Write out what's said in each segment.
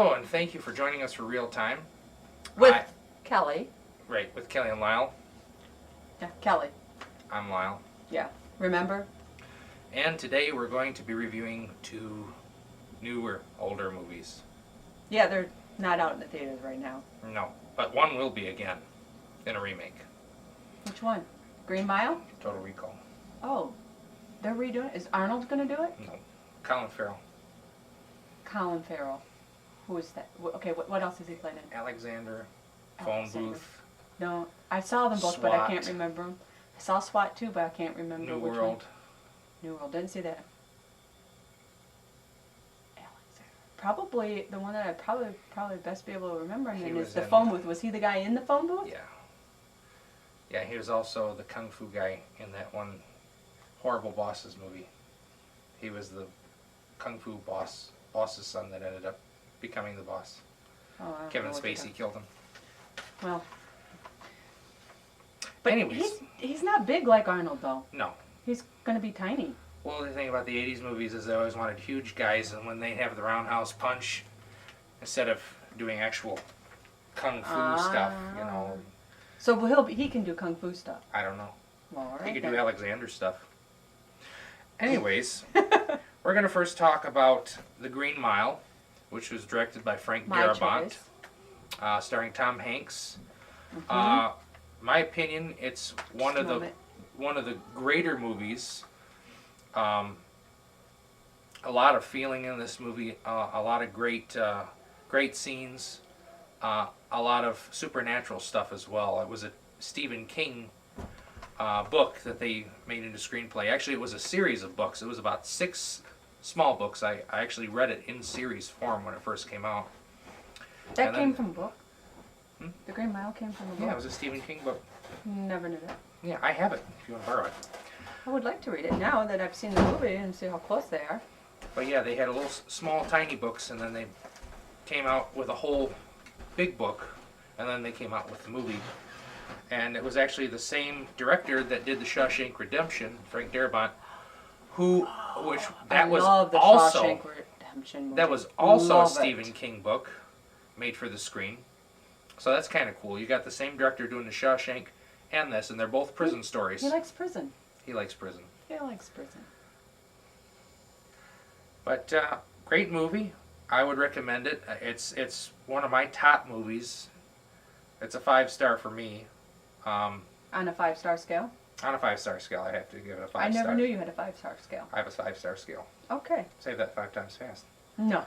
Oh, and thank you for joining us for Real Time. With Kellie. Right, with Kellie and Lyle. Yeah, Kellie. I'm Lyle. Yeah, remember? And today we're going to be reviewing two newer, older movies. Yeah, they're not out in the theaters right now. No, but one will be again in a remake. Which one? Green Mile? Total Recall. Oh, they're redoing it? Is Arnold going to do it? No, Colin Farrell. Colin Farrell. Who is that? Okay, what else is he playing in? Alexander. Phone Alexander. Booth. No, I saw them both, but I can't SWAT. remember them. I saw SWAT too, but I can't remember New which World. one. New World. Didn't see that. Alexander. Probably the one that I probably best be able to remember He him was is the in- phone booth. Was he the guy in the phone booth? Yeah. Yeah, he was also the Kung Fu guy in that one Horrible Bosses movie. He was the Kung Fu boss's son that ended up becoming the boss. Oh, I don't Kevin know what you're Spacey killed him. Well, but Anyways. he's not big like Arnold though. No. He's gonna be tiny. Well, the thing about the 80s movies is they always wanted huge guys, and when they have the roundhouse punch, instead of doing actual kung fu stuff, you know, So he can do kung fu stuff. I don't know. Well, all right, He could then. do Alexander stuff. Anyways, we're going to first talk about The Green Mile, which was directed by Frank My Darabont, choice. starring Tom Hanks. Mhm. My opinion, it's one of Moment. the greater movies. A lot of feeling in this movie, a lot of great scenes, a lot of supernatural stuff as well. It was a Stephen King book that they made into screenplay. Actually, it was a series of books. It was about 6 small books. I actually read it in series form when it first came out. That and came then- from a book. Hmm? The Green Mile came from a book. Yeah, it was a Stephen King book. Never knew that. Yeah, I have it if you want to borrow it. I would like to read it now that I've seen the movie and see how close they are. But yeah, they had a little small, tiny books, and then they came out with a whole big book, and then they came out with the movie. And it was actually the same director that did The Shawshank Redemption, Frank Darabont, I was love the also Shawshank Redemption movie. that was also a Love Stephen it. King book made for the screen. So that's kind of cool. You got the same director doing The Shawshank and this, and they're both prison stories. He likes prison. He likes prison. He likes prison. But great movie. I would recommend it. It's one of my top movies. It's a 5-star for me. On a 5-star scale? On a 5-star scale, I have to give it a 5-star. I never knew you had a 5-star scale. I have a 5-star scale. Okay. Say that 5 times fast. No.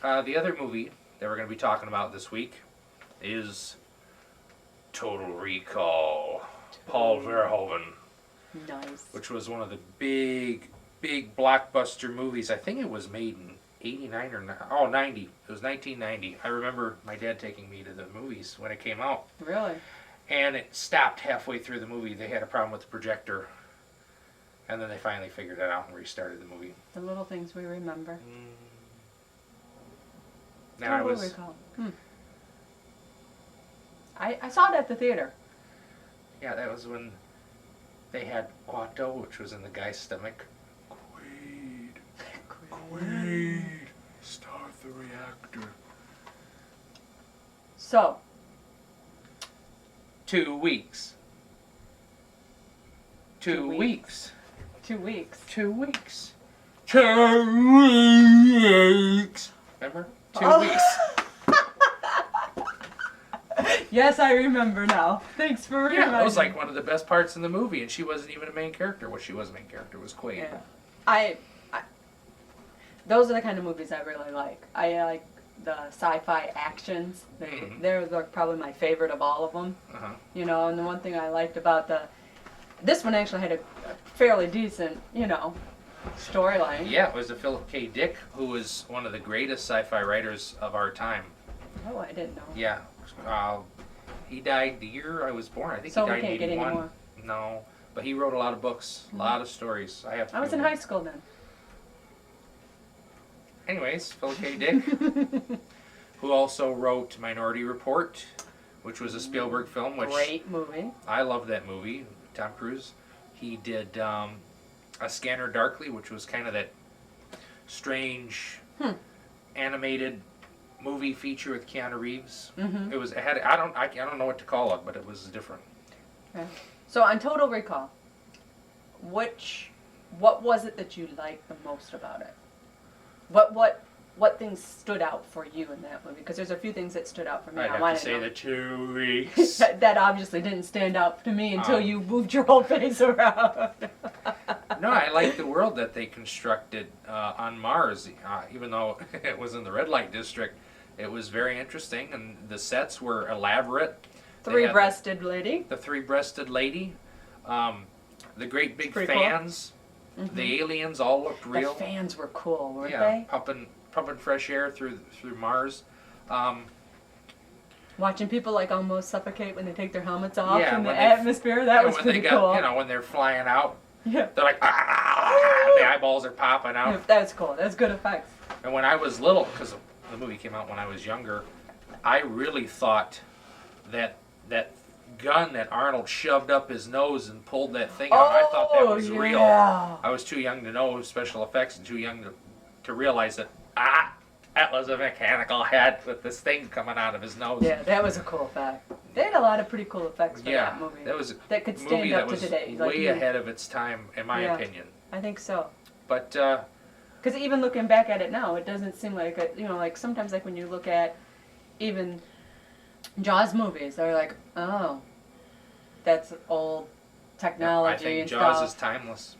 The other movie that we're going to be talking about this week is Total Recall. Paul Verhoeven, Nice. which was one of the big blockbuster movies. I think it was made in 89 or 90. It was 1990. I remember my dad taking me to the movies when it came out. Really? And it stopped halfway through the movie. They had a problem with the projector. And then they finally figured it out and restarted the movie. The little things we remember. Now I Total was... Recall. I saw it at the theater. Yeah, that was when they had Quato, which was in the guy's stomach. Quaid, start the reactor. So, 2 weeks. 2 weeks. 2 weeks. 2 weeks. 2 weeks. Remember? 2 Oh. weeks. Yes, I remember now. Thanks for reminding. Yeah, that was like one of the best parts in the movie, and she wasn't even a main character. Well, she was a main character. Was Quaid. Yeah. I those are the kind of movies I really like. I like the sci-fi actions. They're like probably my favorite of all of them. Uh-huh. You know, and the one thing I liked about this one actually had a fairly decent, storyline. Yeah, it was a Philip K. Dick, who was one of the greatest sci-fi writers of our time. Oh, I didn't know. Yeah. He died the year I was born. I think So he we died in can't get any 81. more? No, but he wrote a lot of books, a lot of stories. I was in high school then. Anyways, Philip K. Dick, who also wrote Minority Report, which was a Spielberg film, which Great movie. I love that movie. Tom Cruise. He did A Scanner Darkly, which was kind of that strange animated movie feature with Keanu Reeves. Mm-hmm. It had I don't know what to call it, but it was different. Okay. So on Total Recall, what was it that you liked the most about it? What things stood out for you in that movie? Because there's a few things that stood out for me. I'd I have want to say know. the 2 weeks. That obviously didn't stand out to me until you moved your whole face around. No, I like the world that they constructed on Mars, even though it was in the red light district. It was very interesting, and the sets were elaborate. Three-breasted lady. The three-breasted lady, the great big Pretty fans, cool. Mm-hmm. the aliens all looked real. The fans were cool, weren't Yeah, they? pumping fresh air through Mars. Watching people like almost suffocate when they take their helmets off in the when atmosphere, that was when pretty they got, cool. You know, when they're flying out, Yeah. they're like, ah, the eyeballs are popping out. Yeah, that was cool. That was good effects. And when I was little, because the movie came out when I was younger, I really thought that gun that Arnold shoved up his nose and pulled that thing out, I thought that was real. I was too young to know special effects and too young to realize that, that was a mechanical head with this thing coming out of his nose. Yeah, that was a cool effect. They had a lot of pretty cool effects for that movie. That was that could a stand movie up that to was today. way ahead of its time, in my opinion. I think so. But because even looking back at it now, it doesn't seem like like sometimes like when you look at even Jaws movies, they're like, oh, that's old technology. I think and Jaws stuff. is timeless.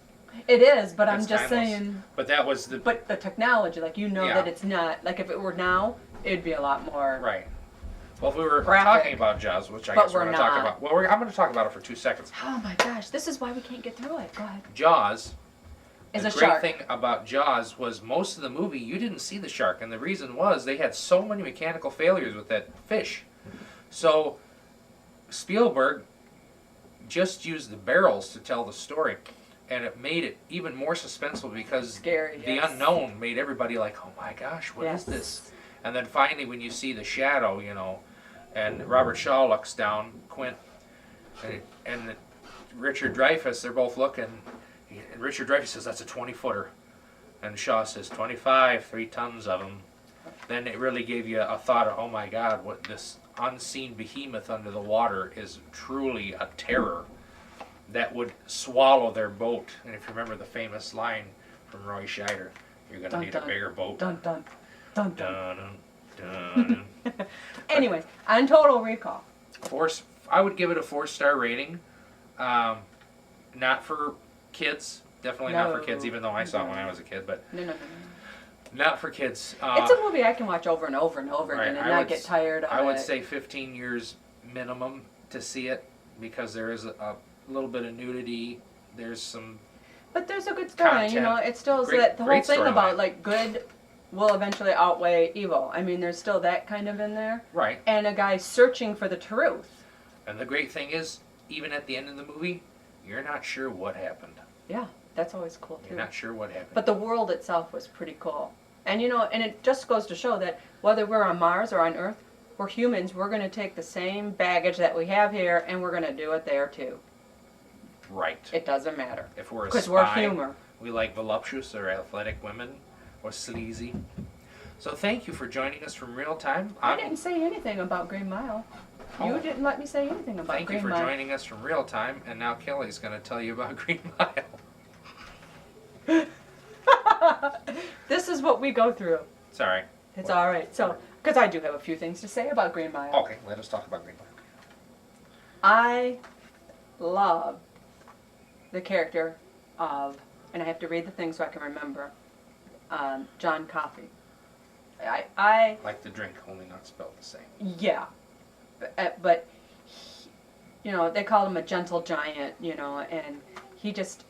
It is, but It's I'm just timeless. saying. But that was the But the technology, like Yeah. that it's not like if it were now, it'd be a lot more. right. Well, if we were graphic. talking about Jaws, which I But guess we're we're going to talk not. about. Well, I'm going to talk about it for 2 seconds. Oh my gosh, this is why we can't get through it. Go ahead. Jaws. Is The a great shark. thing about Jaws was most of the movie you didn't see the shark, and the reason was they had so many mechanical failures with that fish. So Spielberg just used the barrels to tell the story, and it made it even more suspenseful because Scary. the yes. unknown made everybody like, oh my gosh, what is Yes. this? And then finally, when you see the shadow, and Robert Shaw looks down, Quint, and Richard Dreyfuss, they're both looking. And Richard Dreyfuss says, that's a 20-footer. And Shaw says, 25, 3 tons of them. Then it really gave you a thought of, oh my God, what this unseen behemoth under the water is truly a terror that would swallow their boat. And if you remember the famous line from Roy Scheider, you're going to need a bigger boat. Dun dun dun dun. Dun, dun, dun. Anyway, on Total Recall. I would give it a 4-star rating. Not for kids. Definitely not for kids, even though I saw it when I was a kid. But No. not for kids. It's a movie I can watch over and over and over again Right, and not get tired of it. I would say 15 years minimum to see it because there is a little bit of nudity. There's some. But there's a good story. Content. It still is Great- that the whole great thing storyline. about like good will eventually outweigh evil. I mean, there's still that kind of in there. Right. And a guy searching for the truth. And the great thing is, even at the end of the movie, you're not sure what happened. Yeah, that's always cool too. You're not sure what happened. But the world itself was pretty cool. And and it just goes to show that whether we're on Mars or on Earth, we're humans, we're going to take the same baggage that we have here and we're going to do it there too. Right. It doesn't matter. If we're a Because spy, we're humor. we like voluptuous or athletic women or sleazy. So thank you for joining us from Real Time. I didn't say anything about Green Mile. You Oh. didn't let me say anything about Thank you Green for Mile. joining us from Real Time, and now Kellie's going to tell you about Green Mile. This is what we go through. Sorry. It's all right. So, because I do have a few things to say about Green Mile. Okay, let us talk about Green Mile. I love the character of, and I have to read the thing so I can remember, John Coffey. I Like the drink, only not spelled the same. yeah, but he, they called him a gentle giant, and he just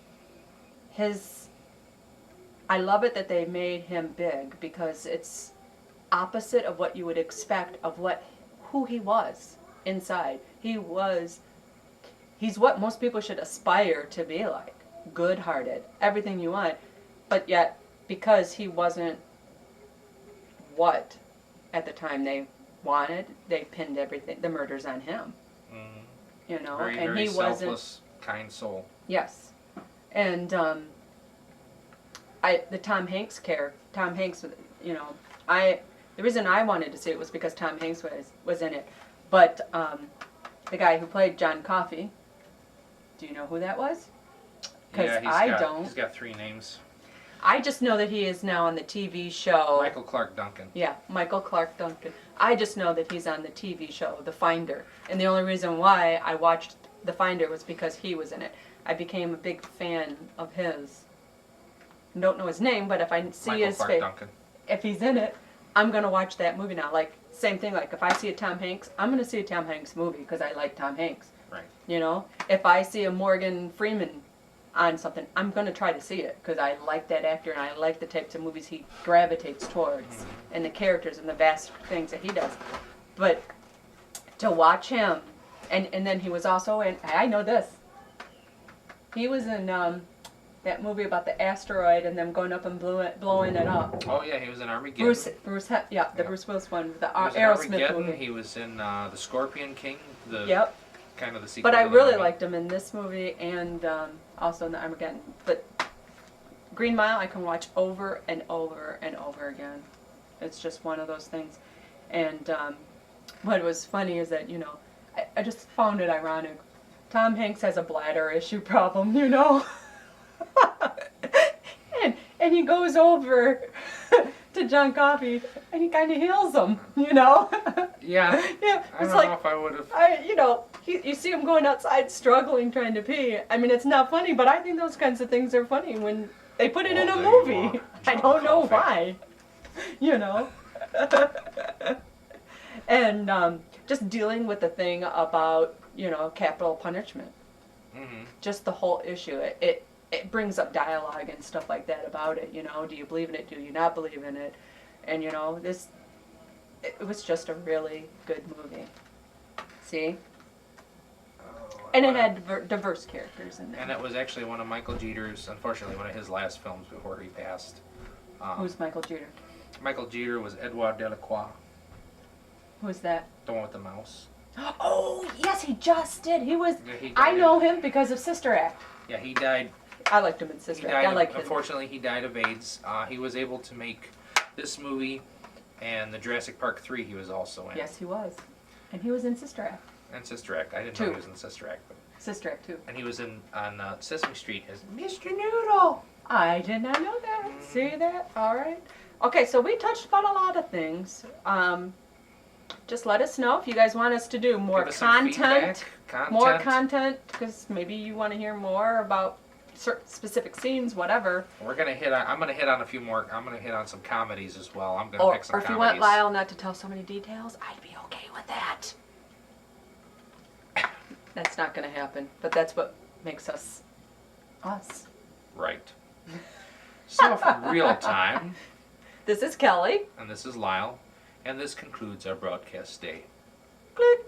I love it that they made him big because it's opposite of what you would expect of who he was inside. He's what most people should aspire to be like. Good-hearted, everything you want, but yet because he wasn't what at the time they wanted, they pinned everything, the murders on him. Mm. Very, And very he selfless, wasn't. kind soul. Yes, and the Tom Hanks character, The reason I wanted to see it was because Tom Hanks was in it. But the guy who played John Coffey, do you know who that was? Because don't. He's got 3 names. I just know that he is now on the TV show. Michael Clark Duncan. Yeah, Michael Clark Duncan. I just know that he's on the TV show, The Finder. And the only reason why I watched The Finder was because he was in it. I became a big fan of his. I don't know his name, but if I see Michael his Clark face, Duncan. if he's in it, I'm going to watch that movie now. Like, same thing, like if I see a Tom Hanks, I'm going to see a Tom Hanks movie because I like Tom Hanks. Right. You know? If I see a Morgan Freeman on something, I'm going to try to see it because I like that actor and I like the types of movies he gravitates towards and the characters and the vast things that he does. But to watch him, and then he was also in, I know this, he was in that movie about the asteroid and them going up and blowing it up. Oh yeah, he was in Armageddon. Bruce Willis one, the He was in Aerosmith Armageddon. movie. He was in the Scorpion King. Yep. Kind of the sequel. But I to the really movie. liked him in this movie and also in the Armageddon. But Green Mile I can watch over and over and over again. It's just one of those things. And what was funny is that, you know, I just found it ironic. Tom Hanks has a bladder issue problem, you know. and he goes over to John Coffey and he kind of heals him, you know. Yeah. Yeah. I It's don't like, know if I would have. you know, you see him going outside struggling trying to pee. I mean, it's not funny, but I think those kinds of things are funny when they put it in a Well, there you movie. are, I John don't know Coffey. why. You know. And just dealing with the thing about, you know, capital punishment. Mm-hmm. Just the whole issue. It brings up dialogue and stuff like that about it, you know. Do you believe in it? Do you not believe in it? And, you know, it was just a really good movie. See? And it had diverse characters in there. And it was actually one of Michael Jeter's, unfortunately, one of his last films before he passed. Who's Michael Jeter? Michael Jeter was Edouard Delacroix, Who's that? the one with the mouse. Oh, yes, he just did. He was. Yeah, he I died know him because of Sister Act. Yeah, he died. I liked him in Sister Act. I like him. Unfortunately, he died of AIDS. He was able to make this movie and the Jurassic Park 3 he was also in. Yes, he was. And he was in Sister Act. And Sister Act. I didn't know he was in Sister Act. But, Sister Act, too. and he was on Sesame Street as Mr. Noodle. I did not know that. See that? All right. Okay, so we touched upon a lot of things. Just let us know if you guys want us to do more Give us some content. feedback. More content, because maybe you want to hear more about certain specific scenes, whatever. I'm gonna hit on a few more. I'm gonna hit on some comedies as well. I'm gonna pick some Or if comedies. you want Lyle not to tell so many details, I'd be okay with that. That's not going to happen, but that's what makes us us. Right. So for real time, This is Kellie. and this is Lyle, and this concludes our broadcast day. Click.